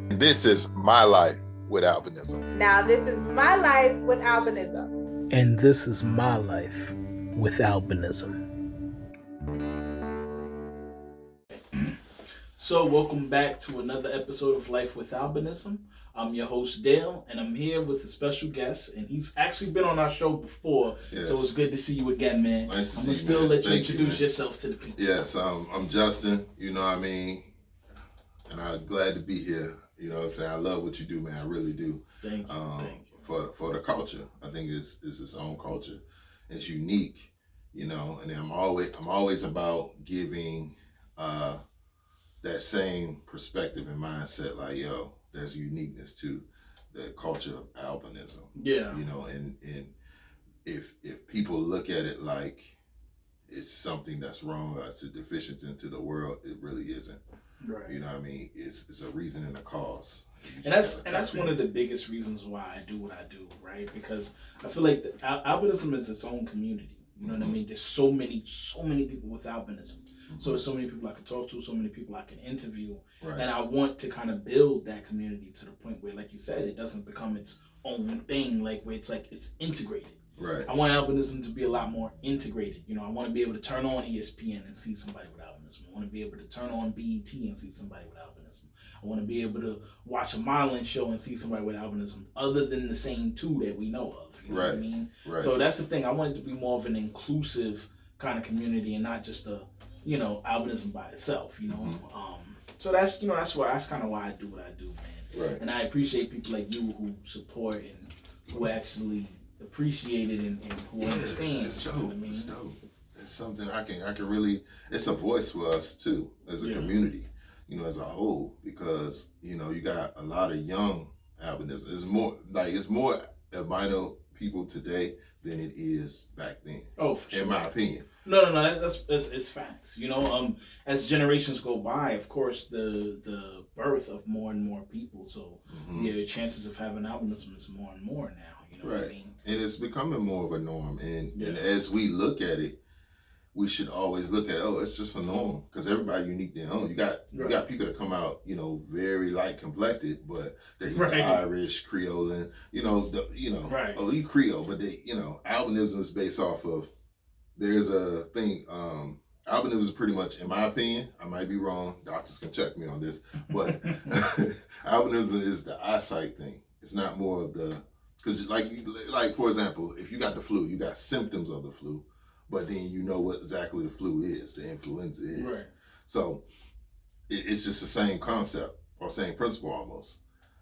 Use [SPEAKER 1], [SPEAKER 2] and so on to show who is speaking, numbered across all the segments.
[SPEAKER 1] This is my life with albinism.
[SPEAKER 2] Now, this is my life with albinism.
[SPEAKER 3] And this is my life with albinism. So, welcome back to another episode of Life with Albinism. I'm your host, Dale, and I'm here with a special guest, and he's actually been on our show before, so it's good to see you again, man.
[SPEAKER 1] Nice to
[SPEAKER 3] I'm
[SPEAKER 1] see
[SPEAKER 3] going to still
[SPEAKER 1] man.
[SPEAKER 3] let you
[SPEAKER 1] Thank
[SPEAKER 3] introduce
[SPEAKER 1] you,
[SPEAKER 3] yourself to the people.
[SPEAKER 1] Yes, I'm Justin, you know what I mean, and I'm glad to be here. You know what I'm saying? I love what you do, man. I really do.
[SPEAKER 3] Thank you.
[SPEAKER 1] For the culture. I think it's its own culture. It's unique, you know, and I'm always about giving that same perspective and mindset, like, yo, there's uniqueness to the culture of albinism.
[SPEAKER 3] Yeah.
[SPEAKER 1] You know, and if people look at it like it's something that's wrong or it's a deficiency into the world, it really isn't.
[SPEAKER 3] Right.
[SPEAKER 1] You know what I mean? It's a reason and a cause.
[SPEAKER 3] And that's one of the biggest reasons why I do what I do, right? Because I feel like albinism is its own community. You know what I mean? There's so many people with albinism. So there's so many people I can talk to, so many people I can interview.
[SPEAKER 1] Right.
[SPEAKER 3] And I want to kind of build that community to the point where, like you said, it doesn't become its own thing, like where it's integrated.
[SPEAKER 1] Right.
[SPEAKER 3] I want albinism to be a lot more integrated. You know, I want to be able to turn on ESPN and see somebody with albinism. I want to be able to turn on BET and see somebody with albinism. I want to be able to watch a modeling show and see somebody with albinism other than the same two that we know of. You know what I mean?
[SPEAKER 1] Right.
[SPEAKER 3] So that's the thing. I want it to be more of an inclusive kind of community and not just albinism by itself, you know. So that's kind of why I do what I do, man.
[SPEAKER 1] Right.
[SPEAKER 3] And I appreciate people like you who support and who actually appreciate it and who understand.
[SPEAKER 1] It's dope.
[SPEAKER 3] You know what I mean?
[SPEAKER 1] It's dope. It's something I can really. It's a voice for us too as a community, you know, as a whole, because you know you got a lot of young albinism. It's more albino people today than it is back then.
[SPEAKER 3] Oh, for sure.
[SPEAKER 1] In my opinion.
[SPEAKER 3] No. That's facts. You know, as generations go by, of course, the birth of more and more people, so the chances of having albinism is more and more now. You know what I mean?
[SPEAKER 1] And it's becoming more of a norm. And as we look at it, we should always look at it's just a norm, because everybody unique their own. You got people that come out, you know, very light complected, but they're Irish, Creole, and you Creole, but they, you know, albinism is based off of. There's a thing. Albinism is pretty much, in my opinion, I might be wrong. Doctors can check me on this, but albinism is the eyesight thing. It's not more of the, because like for example, if you got the flu, you got symptoms of the flu, but then you know what exactly the flu is, the influenza is.
[SPEAKER 3] Right. So
[SPEAKER 1] it's just the same concept or same principle almost.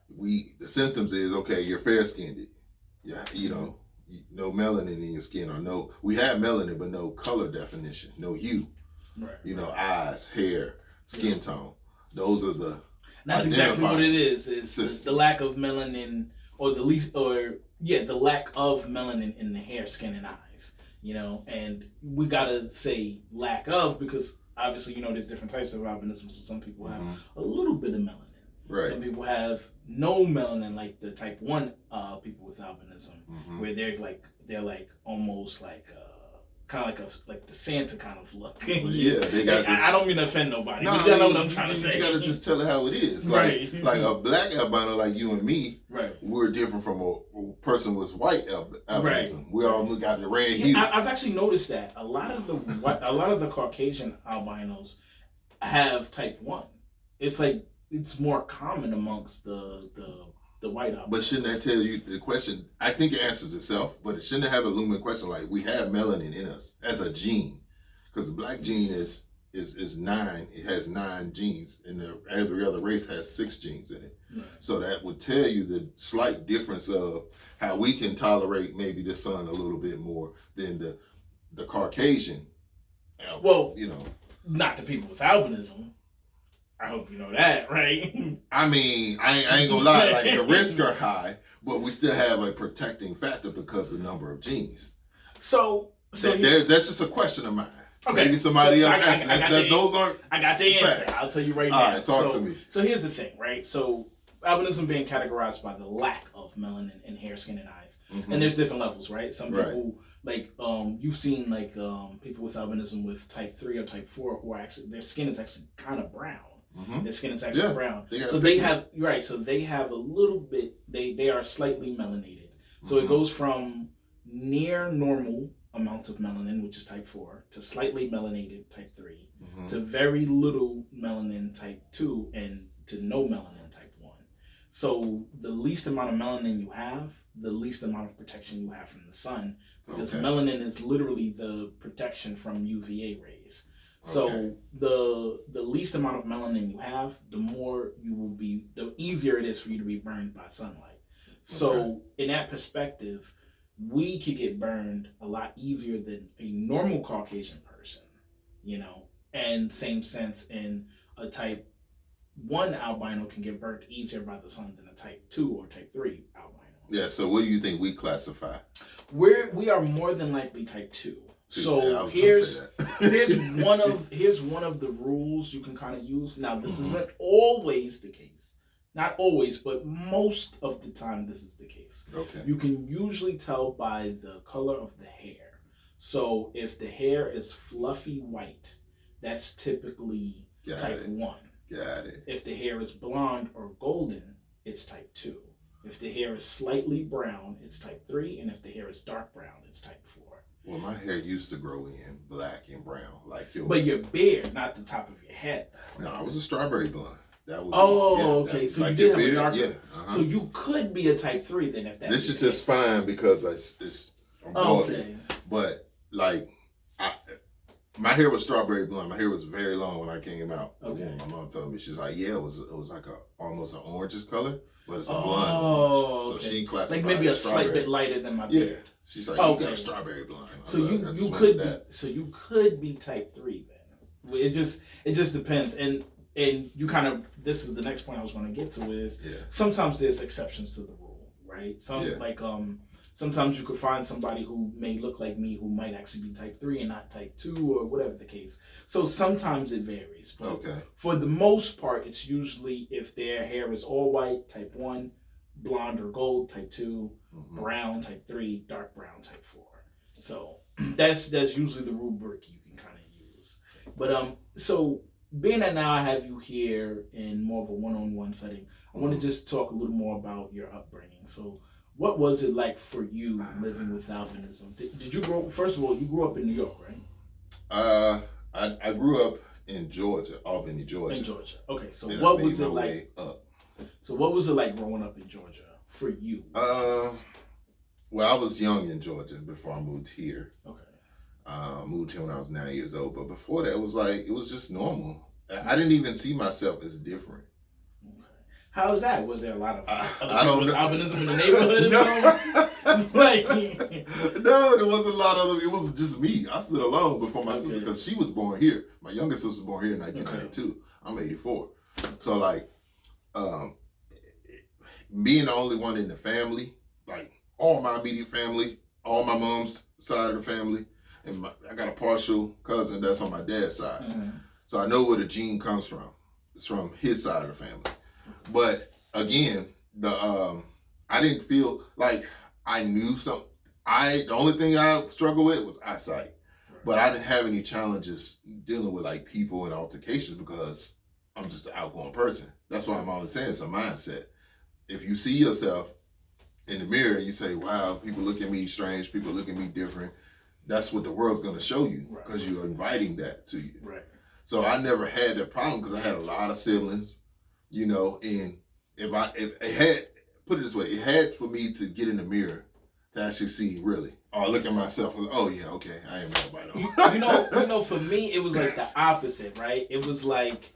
[SPEAKER 1] The symptoms is, okay, you're fair skinned. Yeah, you know, no melanin in your skin, or no, we have melanin, but no color definition, no hue.
[SPEAKER 3] Right.
[SPEAKER 1] You know, eyes, hair, skin tone. Those are the.
[SPEAKER 3] That's exactly what it is. It's the lack of melanin, or the lack of melanin in the hair, skin, and eyes. You know, and we gotta say lack of, because obviously, you know, there's different types of albinism. So some people have a little bit of melanin.
[SPEAKER 1] Right.
[SPEAKER 3] Some people have no melanin, like the type 1 people with albinism, where they're almost kind of like the Santa kind of look.
[SPEAKER 1] Yeah, they got.
[SPEAKER 3] I don't mean to offend nobody. No, but you know what I'm trying to say.
[SPEAKER 1] You gotta just tell it how it is.
[SPEAKER 3] Right.
[SPEAKER 1] Like a black albino like you and me.
[SPEAKER 3] Right.
[SPEAKER 1] We're different from a person with white albinism. Right. We all got the red hue.
[SPEAKER 3] I've actually noticed that a lot of the Caucasian albinos have type 1. It's like it's more common amongst the white albinos. But
[SPEAKER 1] shouldn't that tell you the question? I think it answers itself, but it shouldn't have a looming question like we have melanin in us as a gene, because the black gene is 9. It has 9 genes, and every other race has 6 genes in it. Right. So that would tell you the slight difference of how we can tolerate maybe the sun a little bit more than the Caucasian.
[SPEAKER 3] Well,
[SPEAKER 1] you know,
[SPEAKER 3] not the people with albinism. I hope you know that, right?
[SPEAKER 1] I mean, I ain't gonna lie, like the risks are high, but we still have a protecting factor because of the number of genes.
[SPEAKER 3] So
[SPEAKER 1] that's just a question of mine.
[SPEAKER 3] Okay.
[SPEAKER 1] Maybe somebody else asked. Those aren't.
[SPEAKER 3] I got the answer.
[SPEAKER 1] Facts.
[SPEAKER 3] I'll tell you right now.
[SPEAKER 1] All right, talk to me.
[SPEAKER 3] So here's the thing, right? So albinism being categorized by the lack of melanin in hair, skin, and eyes, and there's different levels, right? Some people you've seen people with albinism with type 3 or type 4 who are actually their skin is actually kind of brown. Their skin is actually brown. So they have a little bit. They are slightly melanated. So it goes from near normal amounts of melanin, which is type 4, to slightly melanated type 3, to very little melanin type 2, and to no melanin type 1. So the least amount of melanin you have, the least amount of protection you have from the sun, because melanin is literally the protection from UVA rays. So the least amount of melanin you have, the more you will be, the easier it is for you to be burned by sunlight. So in that perspective, we could get burned a lot easier than a normal Caucasian person, and same sense in a type 1 albino can get burnt easier by the sun than a type 2 or type 3 albino.
[SPEAKER 1] Yeah, so what do you think we classify?
[SPEAKER 3] We are more than likely type 2. So here's one of the rules you can kind of use. Now this isn't always the case. Not always, but most of the time this is the case.
[SPEAKER 1] Okay.
[SPEAKER 3] You can usually tell by the color of the hair. So if the hair is fluffy white, that's typically type 1.
[SPEAKER 1] Got it.
[SPEAKER 3] If the hair is blonde or golden, it's type 2. If the hair is slightly brown, it's type 3. And if the hair is dark brown, it's type 4.
[SPEAKER 1] Well, my hair used to grow in black and brown like yours.
[SPEAKER 3] But your beard, not the top of your head.
[SPEAKER 1] No, I was a strawberry blonde. That would
[SPEAKER 3] okay. So like you did have a darker. So you could be a type 3 then if that.
[SPEAKER 1] This is just fine because I'm bald. Okay. But like, my hair was strawberry blonde. My hair was very long when I came out. Okay. My mom told me, she's like, it was like almost an orangish color, but it's a blonde orange. So she classified
[SPEAKER 3] like maybe a slight bit lighter than my beard.
[SPEAKER 1] Yeah. She's like, you got a strawberry blonde.
[SPEAKER 3] So you could be type 3 then. It just depends. And you kind of, this is the next point I was going to get to is sometimes there's exceptions to the rule, right? Sometimes you could find somebody who may look like me who might actually be type 3 and not type 2 or whatever the case. So sometimes it varies. But for the most part, it's usually if their hair is all white, type 1, blonde or gold, type 2, brown, type 3, dark brown, type 4. So that's usually the rubric you can kind of use. But so being that now I have you here in more of a one-on-one setting, I want to just talk a little more about your upbringing. So what was it like for you living with albinism? Did you grow, first of all, you grew up in New York, right?
[SPEAKER 1] I grew up in Georgia, Albany, Georgia.
[SPEAKER 3] In Georgia. Okay, so what was it like? So what was it like growing up in Georgia for you?
[SPEAKER 1] Well, I was young in Georgia before I moved here.
[SPEAKER 3] Okay.
[SPEAKER 1] Moved here when I was 9 years old. But before that, it was just normal. I didn't even see myself as different.
[SPEAKER 3] Okay. How was that? Was there a lot of albinism in the neighborhood or something?
[SPEAKER 1] No, there wasn't a lot of it. It was just me. I stood alone before my sister because she was born here. My youngest sister was born here in 1992. I'm 84. So like, being the only one in the family, like all my immediate family, all my mom's side of the family, and I got a partial cousin that's on my dad's side. So I know where the gene comes from. It's from his side of the family. But again, I didn't feel like I knew something. The only thing I struggled with was eyesight. But I didn't have any challenges dealing with like people and altercations because I'm just an outgoing person. That's why I'm always saying it's a mindset. If you see yourself in the mirror and you say, wow, people look at me strange, people look at me different, that's what the world's going to show you because you're inviting that to you.
[SPEAKER 3] Right.
[SPEAKER 1] So I never had that problem because I had a lot of siblings, and if it had, put it this way, it had for me to get in the mirror to actually see really, or look at myself and oh yeah, okay, I am albino.
[SPEAKER 3] For me, it was like the opposite, right? It was like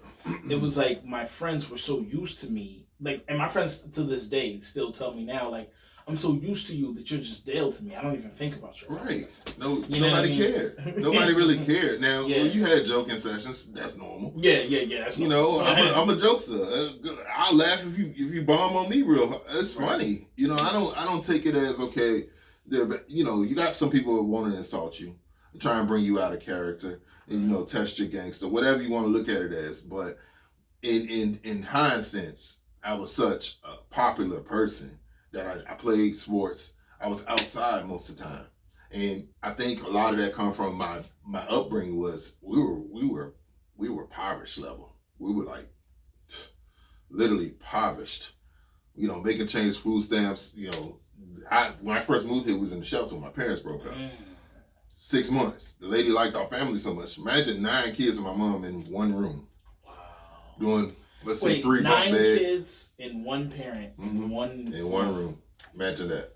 [SPEAKER 3] my friends were so used to me, like, and my friends to this day still tell me now, like, I'm so used to you that you're just Dale to me. I don't even think about you.
[SPEAKER 1] Right. Nobody cared. Nobody really cared. Now, when you had joking sessions, that's normal.
[SPEAKER 3] Yeah. That's normal.
[SPEAKER 1] I'm a jokester. I'll laugh if you bomb on me real. It's funny. I don't take it as okay. You got some people who want to insult you, try and bring you out of character, and test your gangster, whatever you want to look at it as. But in hindsight, I was such a popular person that I played sports. I was outside most of the time. And I think a lot of that come from my upbringing was we were Pirates level. We were like literally impoverished. You know, making change food stamps. You know, when I first moved here, was in the shelter when my parents broke up. 6 months. The lady liked our family so much. Imagine 9 kids and my mom in one room.
[SPEAKER 3] Wow.
[SPEAKER 1] Doing, let's say 3 bunk
[SPEAKER 3] 9
[SPEAKER 1] beds.
[SPEAKER 3] kids and one parent in one
[SPEAKER 1] room. Imagine that.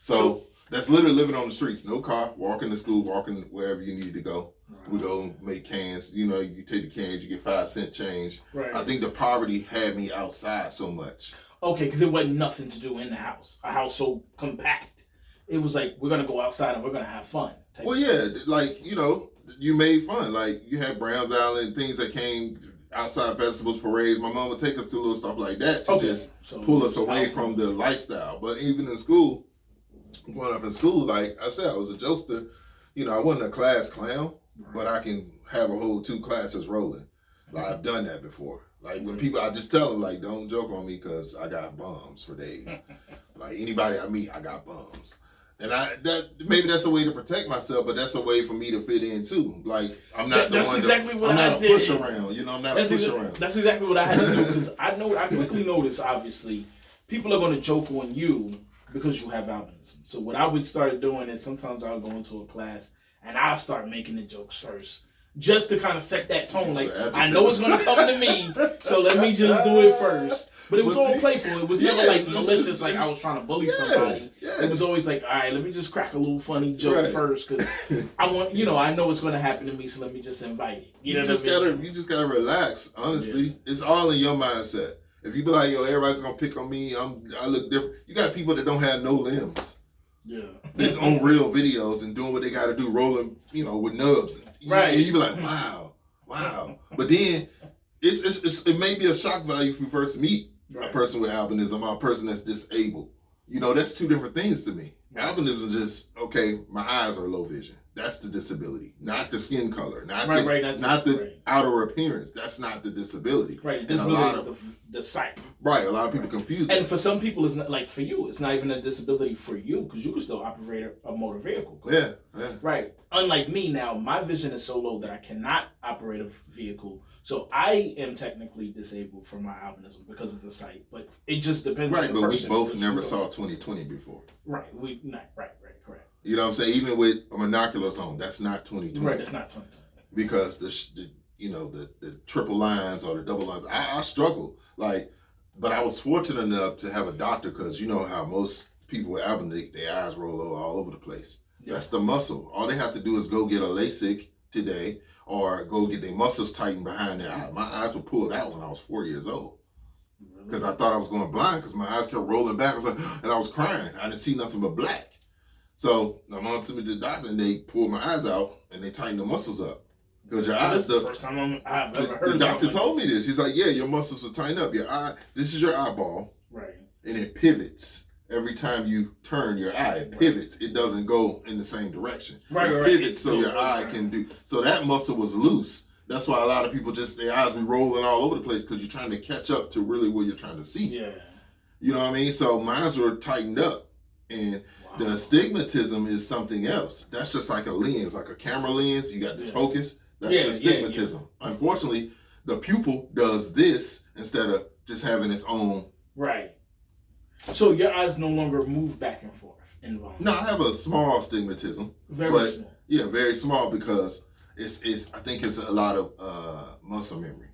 [SPEAKER 1] So that's literally living on the streets. No car, walking to school, walking wherever you need to go. We go and make cans. You know, you take the cans, you get 5-cent change.
[SPEAKER 3] Right.
[SPEAKER 1] I think the poverty had me outside so much.
[SPEAKER 3] Okay, because there wasn't nothing to do in the house. A house so compact. It was like, we're going to go outside and we're going to have fun.
[SPEAKER 1] Well, yeah, like, you know, you made fun. Like, you had Browns Island, things that came outside festivals, parades. My mom would take us to little stuff like that to just pull us away from the lifestyle. But even in school, growing up in school, like I said, I was a jokester. You know, I wasn't a class clown, but I can have a whole 2 classes rolling. Like, I've done that before. Like, when people, I just tell them, like, don't joke on me because I got bums for days. Like, anybody I meet, I got bums. And maybe that's a way to protect myself, but that's a way for me to fit in too. Like, I'm not the one
[SPEAKER 3] exactly what
[SPEAKER 1] I'm
[SPEAKER 3] I
[SPEAKER 1] not
[SPEAKER 3] did.
[SPEAKER 1] a push around, you know, I'm not a push around.
[SPEAKER 3] That's exactly what I had to do, because I quickly noticed, obviously, people are going to joke on you because you have albinism. So what I would start doing is sometimes I'll go into a class and I'll start making the jokes first. Just to kind of set that tone. Like, I know it's going to come to me, so let me just do it first. But it was all playful. It was never like malicious, like I was trying to bully somebody. Yeah. It was always like, all right, let me just crack a little funny joke first, because I want, you know, I know it's going to happen to me, so let me just invite it. You just
[SPEAKER 1] gotta relax. Honestly, it's all in your mindset. If you be like, yo, everybody's gonna pick on me, I look different. You got people that don't have no limbs.
[SPEAKER 3] Yeah.
[SPEAKER 1] That's on real videos and doing what they got to do, rolling, you know, with nubs.
[SPEAKER 3] Right.
[SPEAKER 1] And you be like, wow. But then it may be a shock value if you first meet a person with albinism or a person that's disabled. You know, that's 2 different things to me. Albinism is just, okay, my eyes are low vision. That's the disability, not the skin color, not the outer appearance. That's not the disability.
[SPEAKER 3] Right, disability is the sight.
[SPEAKER 1] Right, a lot of people confuse it.
[SPEAKER 3] And for some people, it's not, like for you, it's not even a disability for you, because you can still operate a motor vehicle.
[SPEAKER 1] Yeah.
[SPEAKER 3] Right. Unlike me now, my vision is so low that I cannot operate a vehicle. So I am technically disabled from my albinism because of the sight. But it just depends on the person.
[SPEAKER 1] Right, but we both never saw 20/20 before.
[SPEAKER 3] Right, correct.
[SPEAKER 1] You know what I'm saying? Even with a monoculars on, that's not 20/20.
[SPEAKER 3] Right, that's not 20/20.
[SPEAKER 1] Because the triple lines or the double lines, I struggle. Like, but I was fortunate enough to have a doctor, because you know how most people with albinism, their eyes roll all over the place. Yeah. That's the muscle. All they have to do is go get a LASIK today, or go get their muscles tightened behind their eye. My eyes were pulled out when I was 4 years old. Because I thought I was going blind, because my eyes kept rolling back. And I was crying. I didn't see nothing but black. So my mom took me to the doctor, and they pulled my eyes out and they tightened the muscles up. Because your eyes,
[SPEAKER 3] the first time I've ever heard.
[SPEAKER 1] The doctor told me this. He's like, yeah, your muscles will tighten up. Your eye, this is your eyeball,
[SPEAKER 3] right? And
[SPEAKER 1] it pivots every time you turn your eye. It pivots. It doesn't go in the same direction. It pivots so your eye can do. So that muscle was loose. That's why a lot of people their eyes be rolling all over the place, because you're trying to catch up to really what you're trying to see.
[SPEAKER 3] Yeah.
[SPEAKER 1] You know what I mean? So mine were tightened up. And the astigmatism is something else. That's just like a lens, like a camera lens. You got the focus. That's the astigmatism. Unfortunately, the pupil does this instead of just having its own.
[SPEAKER 3] Right. So your eyes no longer move back and forth involuntarily.
[SPEAKER 1] No, I have a small astigmatism.
[SPEAKER 3] Very small.
[SPEAKER 1] Yeah, very small, because it's I think it's a lot of muscle memory.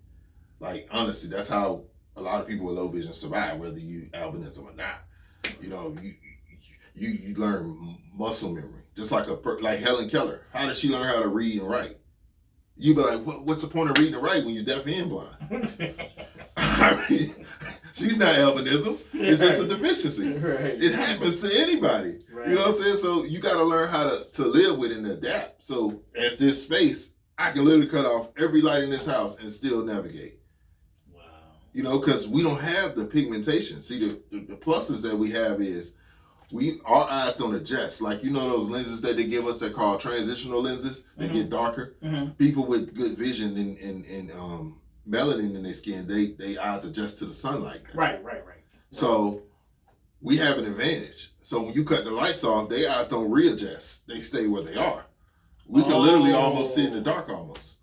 [SPEAKER 1] Like, honestly, that's how a lot of people with low vision survive, whether you albinism or not. You know, you learn muscle memory, just like like Helen Keller. How did she learn how to read and write? You be like, what's the point of reading and writing when you're deaf and blind? I mean, she's not albinism. It's just a deficiency.
[SPEAKER 3] Right.
[SPEAKER 1] It happens to anybody. Right. You know what I'm saying? So you got to learn how to live with it and adapt. So as this space, I can literally cut off every light in this house and still navigate.
[SPEAKER 3] Wow.
[SPEAKER 1] You know, because we don't have the pigmentation. See, the pluses that we have is our eyes don't adjust. Like, you know those lenses that they give us that call transitional lenses? They get darker. Mm-hmm. People with good vision and melanin in their skin, they eyes adjust to the sunlight.
[SPEAKER 3] Right.
[SPEAKER 1] So we have an advantage. So when you cut the lights off, their eyes don't readjust. They stay where they are. We can literally almost see in the dark almost.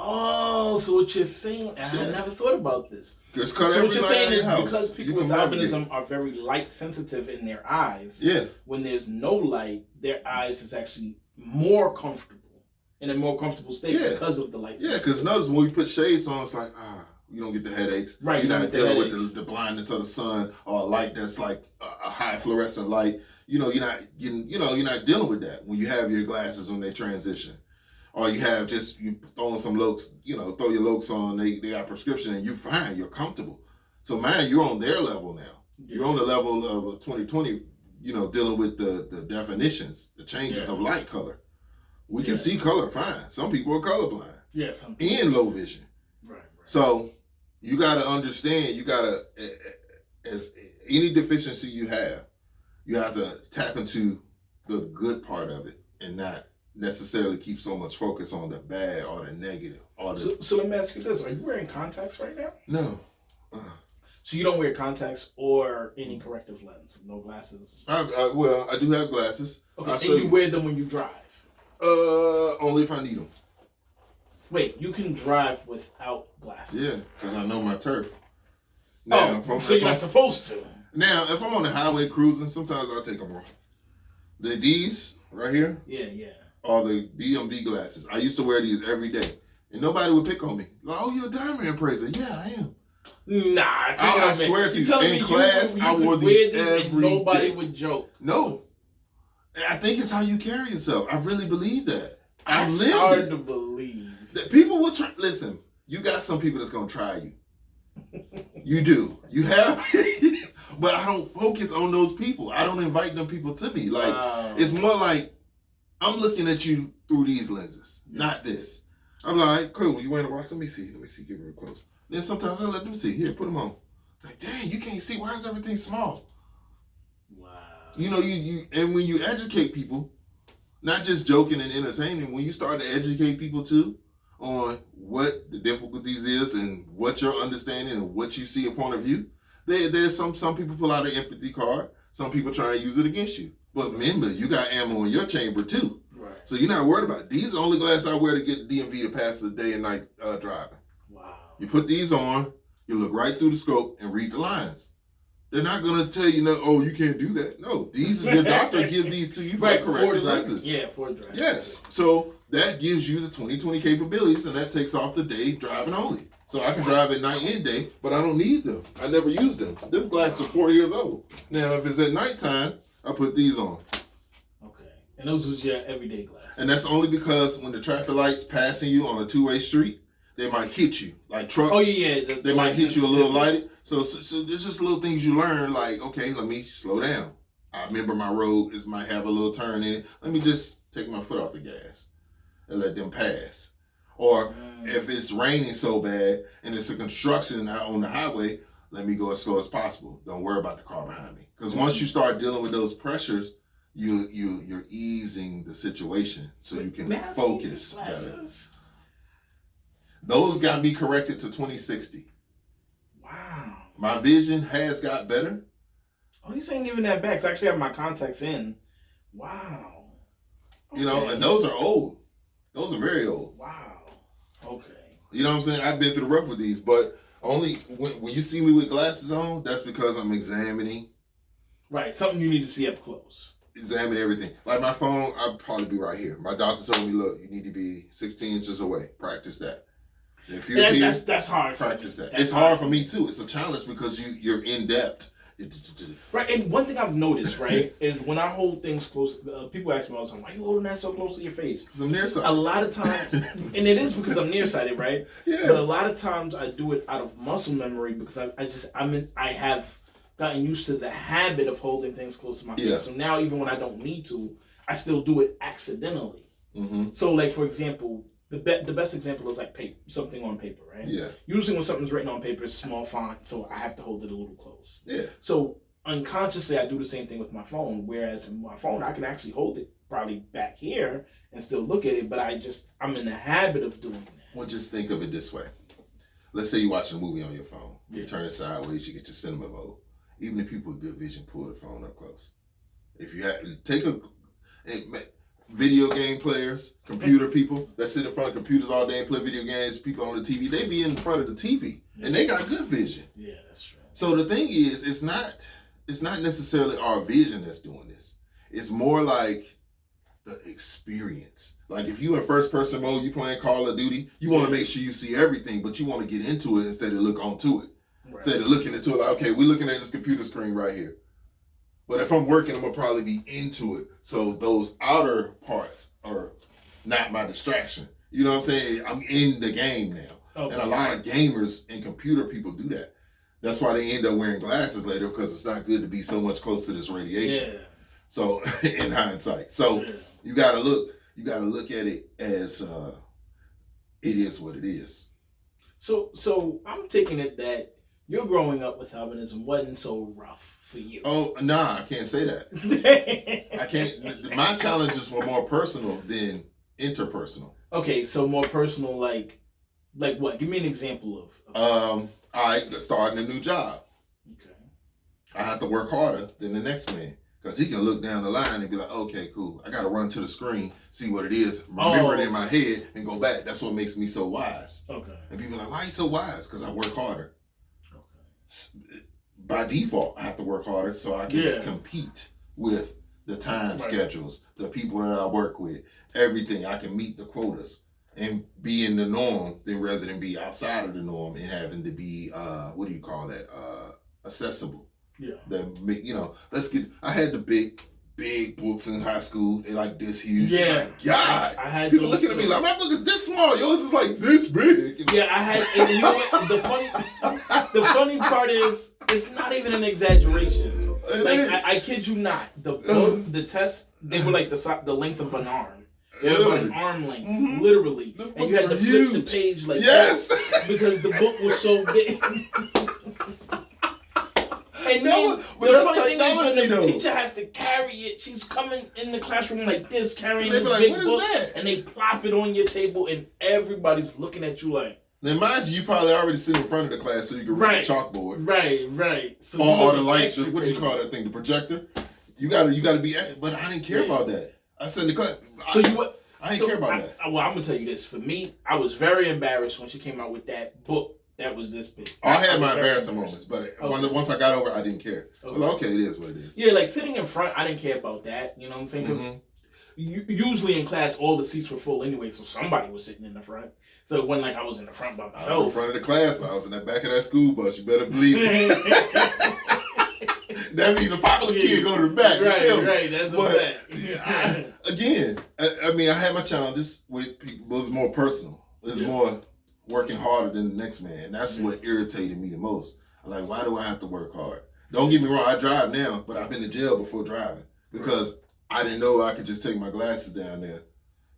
[SPEAKER 3] Oh, so what you're saying, and I never thought about this.
[SPEAKER 1] Just cut
[SPEAKER 3] So
[SPEAKER 1] every
[SPEAKER 3] what you're
[SPEAKER 1] light
[SPEAKER 3] saying
[SPEAKER 1] out
[SPEAKER 3] is
[SPEAKER 1] your house.
[SPEAKER 3] because people with albinism are very light sensitive in their eyes.
[SPEAKER 1] Yeah.
[SPEAKER 3] When there's no light, their eyes is actually more comfortable, in a more comfortable state because of the light.
[SPEAKER 1] Yeah, because notice when we put shades on, it's like, you don't get the headaches.
[SPEAKER 3] Right.
[SPEAKER 1] You're not dealing with the blindness of the sun or a light that's like a high fluorescent light. You're not getting, you're not dealing with that when you have your glasses when they transition. Or you have just, you throwing some lokes, throw your lokes on, they got prescription and you're fine, you're comfortable. So man, you're on their level now. You're on the level of 2020, dealing with the definitions, the changes of light color. We can see color fine. Some people are colorblind.
[SPEAKER 3] Yeah,
[SPEAKER 1] and low vision.
[SPEAKER 3] Right.
[SPEAKER 1] So you got to understand, as any deficiency you have to tap into the good part of it and not necessarily keep so much focus on the bad or the negative.
[SPEAKER 3] So let me ask you this. Are you wearing contacts right now?
[SPEAKER 1] No.
[SPEAKER 3] So you don't wear contacts or any corrective lens? No glasses?
[SPEAKER 1] Well, I do have glasses.
[SPEAKER 3] Okay, and you wear them when you drive?
[SPEAKER 1] Only if I need them.
[SPEAKER 3] Wait, you can drive without glasses?
[SPEAKER 1] Yeah, because I know my turf. Now,
[SPEAKER 3] so you're not supposed to?
[SPEAKER 1] Now, if I'm on the highway cruising, sometimes I'll take them off. These right here?
[SPEAKER 3] Yeah.
[SPEAKER 1] Are the DMV glasses. I used to wear these every day. And nobody would pick on me. Like, oh, you're a diamond appraiser. Yeah, I am.
[SPEAKER 3] Nah,
[SPEAKER 1] I swear to you, in class, I wore these every day.
[SPEAKER 3] Nobody would joke.
[SPEAKER 1] No. I think it's how you carry yourself. I really believe that.
[SPEAKER 3] It's hard to believe.
[SPEAKER 1] That people will try. Listen, you got some people that's going to try you. You do. You have. But I don't focus on those people. I don't invite them people to me. It's more like, I'm looking at you through these lenses, not this. I'm like, cool, you wearing a watch? Let me see, get real close. Then sometimes I let them see. Here, put them on. Like, dang, you can't see. Why is everything small?
[SPEAKER 3] Wow.
[SPEAKER 1] You and when you educate people, not just joking and entertaining, when you start to educate people too on what the difficulties is and what your understanding and what you see a point of view, there's some people pull out an empathy card. Some people try to use it against you. But remember, you got ammo in your chamber too.
[SPEAKER 3] Right.
[SPEAKER 1] So you're not worried about it. These are the only glasses I wear to get the DMV to pass the day and night driving.
[SPEAKER 3] Wow.
[SPEAKER 1] You put these on, you look right through the scope and read the lines. They're not going to tell you, oh, you can't do that. No, your doctor give these to you for corrective lenses.
[SPEAKER 3] Yeah, for driving.
[SPEAKER 1] Yes. So that gives you the 20/20 capabilities, and that takes off the day driving only. So I can drive at night and day, but I don't need them. I never use them. Them glasses are 4 years old. Now, if it's at nighttime, I put these on.
[SPEAKER 3] Okay. And those is your everyday glasses.
[SPEAKER 1] And that's only because when the traffic light's passing you on a two-way street, they might hit you. Like trucks.
[SPEAKER 3] Oh, yeah.
[SPEAKER 1] They might hit you a little lighted. So there's just little things you learn, like, okay, let me slow down. I remember my road might have a little turn in it. Let me just take my foot off the gas and let them pass. Or if it's raining so bad and it's a construction on the highway, let me go as slow as possible. Don't worry about the car behind me. Because once you start dealing with those pressures, you're easing the situation so you can focus better. Those got me corrected to 20/60.
[SPEAKER 3] Wow.
[SPEAKER 1] My vision has got better.
[SPEAKER 3] Oh, these ain't even that bad. 'Cause I actually have my contacts in. Wow. Okay.
[SPEAKER 1] And those are old. Those are very old.
[SPEAKER 3] Wow. Okay.
[SPEAKER 1] You know what I'm saying? I've been through the rough with these, but only when you see me with glasses on, that's because I'm examining.
[SPEAKER 3] Right. Something you need to see up close.
[SPEAKER 1] Examine everything. Like my phone, I'd probably be right here. My doctor told me, look, you need to be 16 inches away. Practice that. If you're here,
[SPEAKER 3] that's hard.
[SPEAKER 1] Practice that. It's hard for me too. It's a challenge because you're in depth.
[SPEAKER 3] Right, and one thing I've noticed, right, is when I hold things close, people ask me all the time, why are you holding that so close to your face?
[SPEAKER 1] Because I'm nearsighted.
[SPEAKER 3] A lot of times, and it is because I'm nearsighted, right?
[SPEAKER 1] Yeah.
[SPEAKER 3] But a lot of times I do it out of muscle memory because I have gotten used to the habit of holding things close to my face. So now even when I don't need to, I still do it accidentally.
[SPEAKER 1] Mm-hmm.
[SPEAKER 3] So like, for example, the best example is like something on paper, right?
[SPEAKER 1] Yeah.
[SPEAKER 3] Usually when something's written on paper, it's small font, so I have to hold it a little close.
[SPEAKER 1] Yeah.
[SPEAKER 3] So unconsciously, I do the same thing with my phone. Whereas in my phone, I can actually hold it probably back here and still look at it, but I'm in the habit of doing that.
[SPEAKER 1] Well, just think of it this way. Let's say you're watching a movie on your phone. You turn it sideways, you get your cinema mode. Even if people with good vision pull the phone up close. If you have video game players, computer people that sit in front of computers all day and play video games, people on the TV, they be in front of the TV and they got good vision.
[SPEAKER 3] Yeah, that's true.
[SPEAKER 1] So the thing is, it's not necessarily our vision that's doing this. It's more like the experience. Like if you in first person mode, you playing Call of Duty, you want to make sure you see everything, but you want to get into it instead of look onto it. Right. Instead of looking into it like, okay, we're looking at this computer screen right here. But if I'm working, I'm gonna probably be into it. So those outer parts are not my distraction. You know what I'm saying? I'm in the game now. Okay. And a lot of gamers and computer people do that. That's why they end up wearing glasses later, because it's not good to be so much close to this radiation. Yeah. So in hindsight. So you gotta look at it as it is what it is.
[SPEAKER 3] So I'm taking it that your growing up with albinism wasn't so rough for you.
[SPEAKER 1] Oh, nah, I can't say that. I can't. My challenges were more personal than interpersonal.
[SPEAKER 3] Okay, so more personal, like what? Give me an example of.
[SPEAKER 1] I starting a new job.
[SPEAKER 3] Okay.
[SPEAKER 1] I have to work harder than the next man, because he can look down the line and be like, okay, cool. I got to run to the screen, see what it is, remember it in my head, and go back. That's what makes me so wise.
[SPEAKER 3] Okay.
[SPEAKER 1] And people are like, why are you so wise? Because I work harder. Okay. By default, I have to work harder so I can compete with the time schedules, the people that I work with, everything. I can meet the quotas and be in the norm rather than be outside of the norm and having to be, accessible.
[SPEAKER 3] Yeah.
[SPEAKER 1] I had the big books in high school. They're like this huge.
[SPEAKER 3] Yeah.
[SPEAKER 1] Like, God.
[SPEAKER 3] I had
[SPEAKER 1] people looking at me like, my book is this small. Yours is like this big.
[SPEAKER 3] Yeah, I had, and you know what? The funny part is, it's not even an exaggeration. Like, I kid you not. The book, the test, they were like the length of an arm. They were about an arm length, literally. And you had to flip the page like this because the book was so big. And then the funny thing is when the teacher has to carry it, she's coming in the classroom like this, carrying this big book, and they plop it on your table, and everybody's looking at you like.
[SPEAKER 1] Then mind you probably already sit in front of the class so you can read the chalkboard.
[SPEAKER 3] Right.
[SPEAKER 1] So or the light, what do you call that thing, the projector? You gotta be, but I didn't care about that. I said in the class. I didn't care about that.
[SPEAKER 3] Well, I'm gonna tell you this. For me, I was very embarrassed when she came out with that book that was this big.
[SPEAKER 1] I had my embarrassing moments, but once I got over it, I didn't care. Okay. Well, okay, it is what it is.
[SPEAKER 3] Yeah, like sitting in front, I didn't care about that. You know what I'm saying? Because usually in class, all the seats were full anyway, so somebody was sitting in the front. So it wasn't like I was in the front by myself.
[SPEAKER 1] I was in front of the class, but I was in the back of that school bus. You better believe it. That means a popular kid go to the back.
[SPEAKER 3] Right. That's the
[SPEAKER 1] fact. Again, I had my challenges with people. It was more personal. It was more working harder than the next man. That's what irritated me the most. I'm like, why do I have to work hard? Don't get me wrong, I drive now, but I've been to jail before driving because I didn't know I could just take my glasses down there,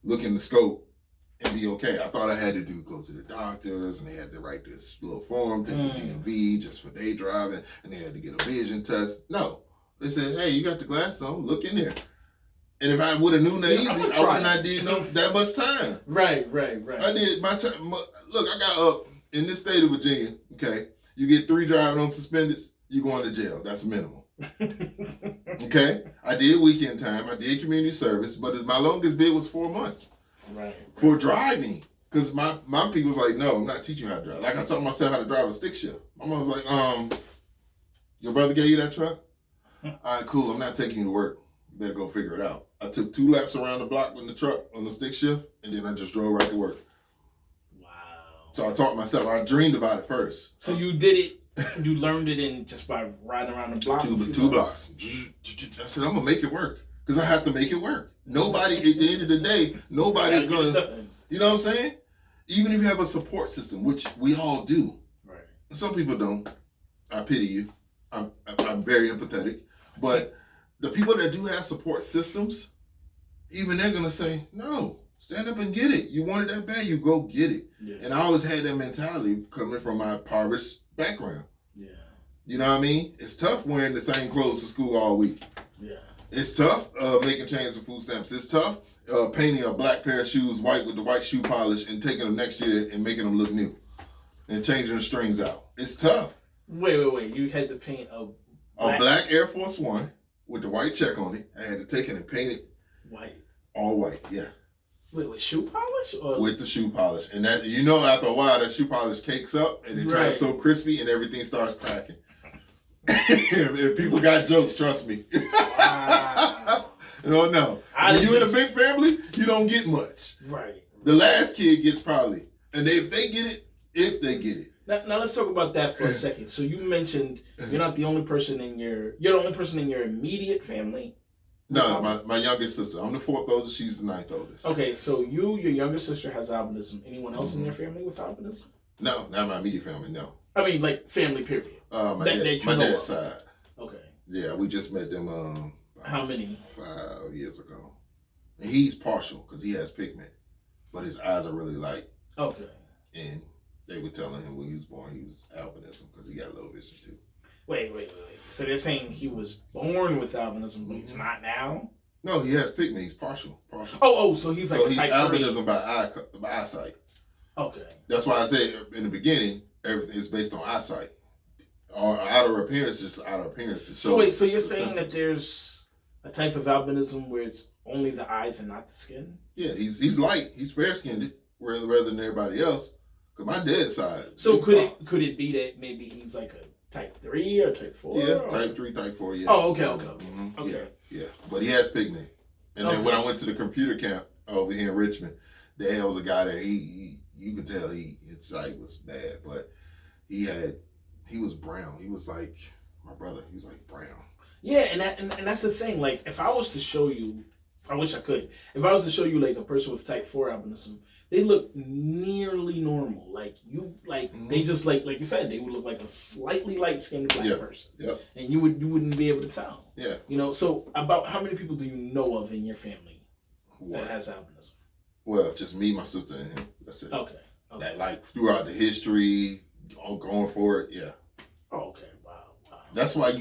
[SPEAKER 1] look in the scope, and be okay. I thought I had to go to the doctors, and they had to write this little form, take the DMV just for day driving, and they had to get a vision test. No. They said, hey, you got the glasses on, look in there. And if I would have known that easy, I would not did that much time.
[SPEAKER 3] Right.
[SPEAKER 1] I did my time. Look, I got up in this state of Virginia, okay? You get 3 driving on suspended, you going to jail. That's minimum. Okay? I did weekend time. I did community service, but my longest bid was 4 months.
[SPEAKER 3] Right.
[SPEAKER 1] For driving. Because my people was like, no, I'm not teaching you how to drive. Like I taught myself how to drive a stick shift. My mom was like, your brother gave you that truck? All right, cool. I'm not taking you to work. You better go figure it out. I took 2 laps around the block with the truck on the stick shift, and then I just drove right to work.
[SPEAKER 3] Wow.
[SPEAKER 1] So I taught myself. I dreamed about it first.
[SPEAKER 3] So you did it. You learned it in just by riding around the block?
[SPEAKER 1] 2 blocks. I said, I'm going to make it work. Because I have to make it work. Nobody, at the end of the day, nobody's going to, you know what I'm saying? Even if you have a support system, which we all do. Right. Some people don't. I pity you. I'm very empathetic. But the people that do have support systems, even they're going to say, no, stand up and get it. You want it that bad, you go get it. Yeah. And I always had that mentality coming from my impoverished background. Yeah. You know what I mean? It's tough wearing the same clothes to school all week. Yeah. It's tough making change in food stamps. It's tough painting a black pair of shoes white with the white shoe polish and taking them next year and making them look new and changing the strings out. It's tough.
[SPEAKER 3] Wait. You had to paint a
[SPEAKER 1] black Air Force One with the white check on it. I had to take it and paint it
[SPEAKER 3] white.
[SPEAKER 1] All white, yeah.
[SPEAKER 3] Wait, with shoe polish? Or?
[SPEAKER 1] With the shoe polish. And that, after a while, that shoe polish cakes up and it turns so crispy and everything starts cracking. If people got jokes, trust me.
[SPEAKER 3] Wow.
[SPEAKER 1] No. When you in a big family, you don't get much.
[SPEAKER 3] Right.
[SPEAKER 1] The last kid gets probably. And if they get it.
[SPEAKER 3] Now let's talk about that for a second. So you mentioned you're not the only person you're the only person in your immediate family?
[SPEAKER 1] No, my youngest sister. I'm the 4th oldest. She's the 9th oldest. Okay,
[SPEAKER 3] so your younger sister has albinism. Anyone else in your family with albinism?
[SPEAKER 1] No, not my immediate family, no.
[SPEAKER 3] I mean, like, family, period.
[SPEAKER 1] My dad's side.
[SPEAKER 3] Okay.
[SPEAKER 1] Yeah, we just met them,
[SPEAKER 3] how many?
[SPEAKER 1] 5 years ago. And he's partial, because he has pigment. But his eyes are really light.
[SPEAKER 3] Okay.
[SPEAKER 1] And they were telling him when he was born, he was albinism, because he got low vision, too.
[SPEAKER 3] Wait. So they're saying he was born with albinism, but he's not now?
[SPEAKER 1] No, he has pigment. He's partial.
[SPEAKER 3] Oh, so he's like
[SPEAKER 1] he's
[SPEAKER 3] type
[SPEAKER 1] albinism by eyesight.
[SPEAKER 3] Okay.
[SPEAKER 1] That's why I said in the beginning, everything is based on eyesight. Or outer appearance, just outer appearance to show.
[SPEAKER 3] So you're saying that there's a type of albinism where it's only the eyes and not the skin?
[SPEAKER 1] Yeah, he's light. He's fair skinned rather than everybody else. Cause my dad's side.
[SPEAKER 3] So could it be that maybe he's like a type 3 or type 4?
[SPEAKER 1] Yeah, type 3, type 4, yeah.
[SPEAKER 3] Oh, okay.
[SPEAKER 1] Mm-hmm.
[SPEAKER 3] Okay.
[SPEAKER 1] Yeah. But he has pigment. And then when I went to the computer camp over here in Richmond, there was a guy that you could tell his sight was bad, but he was brown. He was like my brother. He was like brown. Yeah,
[SPEAKER 3] and that's the thing. Like, if I was to show you, I wish I could. If I was to show you like a person with type 4 albinism, they look nearly normal. Like they just like you said, they would look like a slightly light-skinned black person.
[SPEAKER 1] Yep.
[SPEAKER 3] And you wouldn't be able to tell.
[SPEAKER 1] Yeah.
[SPEAKER 3] So about how many people do you know of in your family that has albinism?
[SPEAKER 1] Well, just me, my sister, and him. That's it.
[SPEAKER 3] Okay.
[SPEAKER 1] That like throughout the history, going forward, yeah.
[SPEAKER 3] Oh, okay. Wow.
[SPEAKER 1] That's why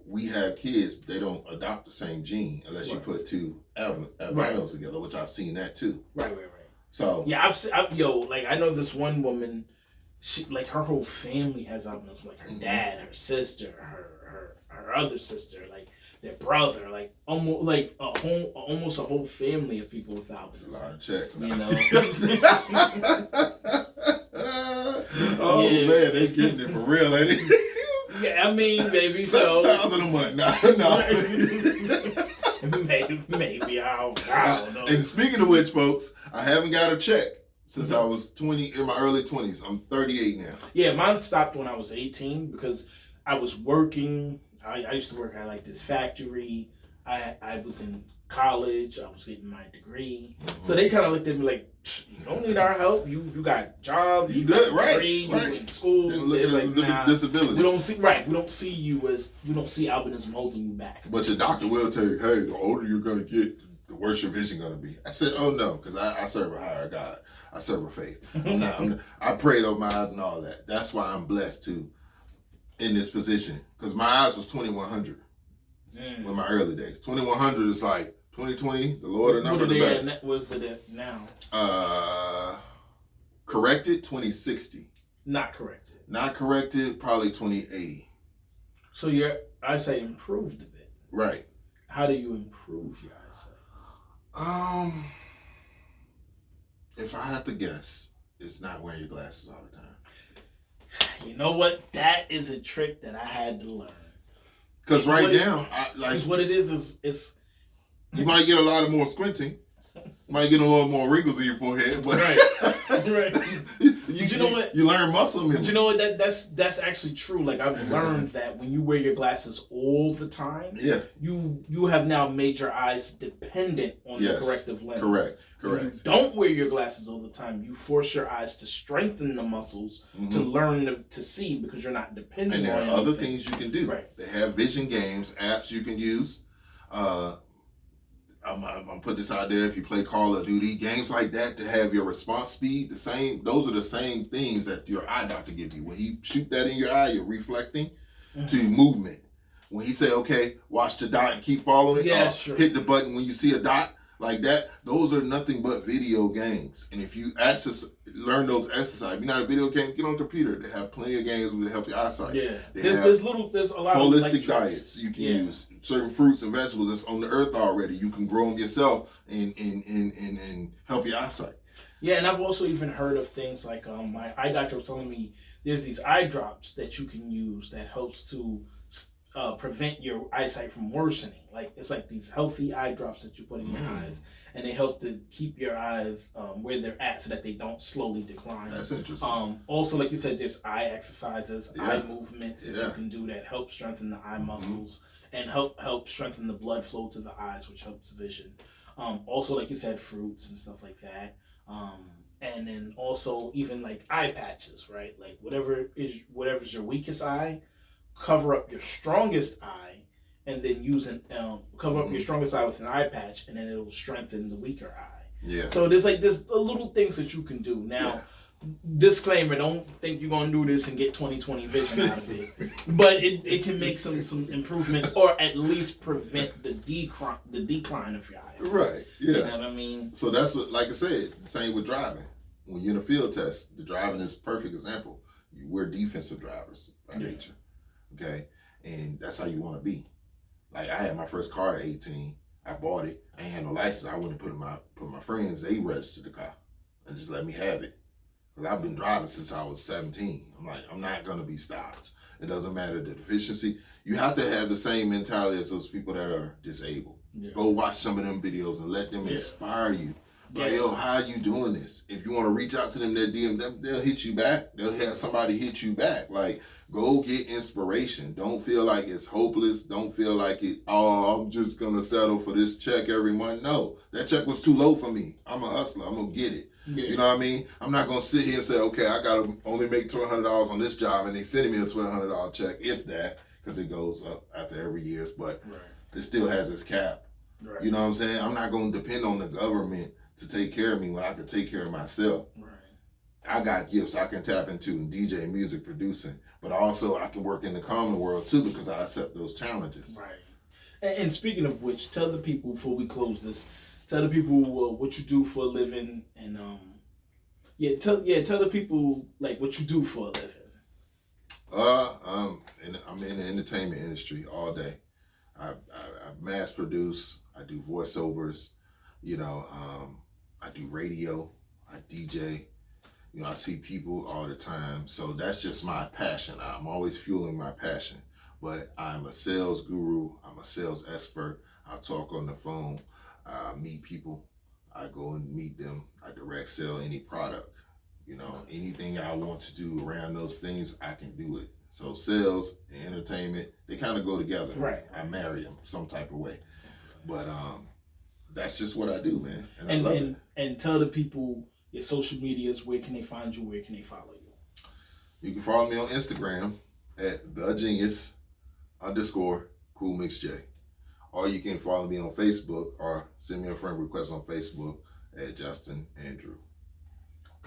[SPEAKER 1] we have kids. They don't adopt the same gene unless you put two albinos together, which I've seen that too.
[SPEAKER 3] Right.
[SPEAKER 1] So
[SPEAKER 3] yeah, I know this one woman. She like her whole family has albinism. Like her dad, her sister, her other sister, like their brother, like almost a whole family of people with albinism.
[SPEAKER 1] That's a lot of checks.
[SPEAKER 3] Man,
[SPEAKER 1] they getting it for real, ain't it?
[SPEAKER 3] Yeah, I mean, maybe so.
[SPEAKER 1] $7,000 a month. No.
[SPEAKER 3] maybe I don't know.
[SPEAKER 1] And speaking of which, folks, I haven't got a check since I was 20 in my early 20s. I'm 38 now.
[SPEAKER 3] Yeah, mine stopped when I was 18 because I was working. I used to work at like this factory. I was in college. I was getting my degree. So they kind of looked at me like, you don't need our help. You got jobs. You
[SPEAKER 1] good,
[SPEAKER 3] got a degree. You in school.
[SPEAKER 1] Look at it as a disability.
[SPEAKER 3] We don't see albinism holding you back.
[SPEAKER 1] But your doctor will tell you, hey, the older you're gonna get, the worse your vision gonna be. I said, oh no, because I serve a higher God. I serve a faith. I prayed over my eyes and all that. That's why I'm blessed too in this position. Because my eyes was 2100 in my early days. 2100 is like 2020, the Lord of number the better.
[SPEAKER 3] What's it at now?
[SPEAKER 1] Corrected 2060.
[SPEAKER 3] Not corrected.
[SPEAKER 1] Not corrected, probably 2080.
[SPEAKER 3] So your eyesight improved a bit.
[SPEAKER 1] Right.
[SPEAKER 3] How do you improve your eyesight?
[SPEAKER 1] If I had to guess, it's not wearing your glasses all the time.
[SPEAKER 3] You know what? That is a trick that I had to learn.
[SPEAKER 1] Because now,
[SPEAKER 3] what it is
[SPEAKER 1] you might get a lot of more squinting. You might get a little more wrinkles in your forehead. But
[SPEAKER 3] right. You know what?
[SPEAKER 1] You learn muscle memory.
[SPEAKER 3] But you know what? That's actually true. Like I've learned that when you wear your glasses all the time, you have now made your eyes dependent on the corrective lens.
[SPEAKER 1] Correct.
[SPEAKER 3] When you don't wear your glasses all the time, you force your eyes to strengthen the muscles to learn to see because you're not dependent on
[SPEAKER 1] And there are other things you can do.
[SPEAKER 3] Right.
[SPEAKER 1] They have vision games, apps you can use. I'm gonna put this out there. If you play Call of Duty, games like that to have your response speed, those are the same things that your eye doctor gives you. When he shoot that in your eye, you're reflecting to movement. When he say, okay, watch the dot and keep following it, hit the button when you see a dot, Like that, those are nothing but video games. And if you learn those exercises, if you're not a video game, get on a computer. They have plenty of games that help your eyesight.
[SPEAKER 3] Yeah,
[SPEAKER 1] there's
[SPEAKER 3] a lot
[SPEAKER 1] holistic
[SPEAKER 3] of like
[SPEAKER 1] diets you can use. Certain fruits and vegetables that's on the earth already. You can grow them yourself and help your eyesight.
[SPEAKER 3] Yeah, and I've also even heard of things like my eye doctor was telling me there's these eye drops that you can use that helps to prevent your eyesight from worsening. Like it's like these healthy eye drops that you put in your eyes, and they help to keep your eyes where they're at so that they don't slowly decline.
[SPEAKER 1] That's interesting.
[SPEAKER 3] Also, like you said, there's eye exercises, eye movements that you can do that help strengthen the eye muscles and help strengthen the blood flow to the eyes, which helps vision. Also, like you said, fruits and stuff like that. And then also even like eye patches, right? Like whatever's your weakest eye, cover up your strongest eye, and then cover up your strongest eye with an eye patch, and then it'll strengthen the weaker eye.
[SPEAKER 1] Yeah.
[SPEAKER 3] So there's little things that you can do. Now, disclaimer: don't think you're gonna do this and get 20/20 vision out of it, but it can make some improvements, or at least prevent the decline of your eyes.
[SPEAKER 1] Right. Yeah.
[SPEAKER 3] You know what I mean?
[SPEAKER 1] So that's what, like I said, same with driving. When you're in a field test, the driving is a perfect example. We're defensive drivers by nature. Okay, and that's how you want to be. Like I had my first car at 18. I bought it. I ain't had no license. I wouldn't put my friends. They registered the car and just let me have it. Cause I've been driving since I was 17. I'm like, I'm not gonna be stopped. It doesn't matter the deficiency. You have to have the same mentality as those people that are disabled. Yeah. Go watch some of them videos and let them inspire you. Like, yo, how are you doing this? If you want to reach out to them, they'll hit you back. They'll have somebody hit you back. Like, go get inspiration. Don't feel like it's hopeless. Don't feel like I'm just going to settle for this check every month. No, that check was too low for me. I'm a hustler. I'm going to get it. Yeah. You know what I mean? I'm not going to sit here and say, okay, I got to only make $1,200 on this job, and they sending me a $1,200 check, if that, because it goes up after every year. But it still has its cap. Right. You know what I'm saying? I'm not going to depend on the government to take care of me when I can take care of myself. Right. I got gifts I can tap into in DJ, music, producing, but also I can work in the common world too because I accept those challenges.
[SPEAKER 3] Right. And speaking of which, tell the people before we close this, tell the people what you do for a living, and tell the people like what you do for a living.
[SPEAKER 1] I'm in the entertainment industry all day. I mass produce. I do voiceovers. I do radio, I DJ, I see people all the time. So that's just my passion. I'm always fueling my passion. But I'm a sales guru, I'm a sales expert. I talk on the phone, I meet people, I go and meet them, I direct sell any product. Anything I want to do around those things, I can do it. So sales and entertainment, they kind of go together. Right. I marry them some type of way. But that's just what I do, man. And I love it.
[SPEAKER 3] And tell the people your social medias, where can they find you, where can they follow you?
[SPEAKER 1] You can follow me on Instagram at @thegenius_CoolMixJ. Or you can follow me on Facebook or send me a friend request on Facebook at Justin Andrew.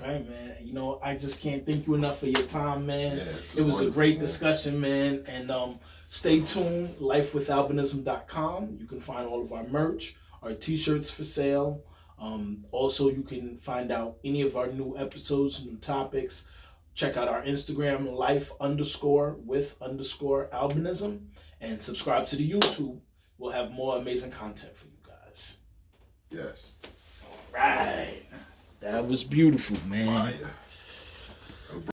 [SPEAKER 3] Okay, man. I just can't thank you enough for your time, man.
[SPEAKER 1] Yeah,
[SPEAKER 3] it was a great discussion, man. And stay tuned, lifewithalbinism.com. You can find all of our merch, our t-shirts for sale. Also, you can find out any of our new episodes, new topics. Check out our Instagram, life_with_albinism, and subscribe to the YouTube. We'll have more amazing content for you guys.
[SPEAKER 1] Yes.
[SPEAKER 3] All right. That was beautiful, man.
[SPEAKER 1] Fire.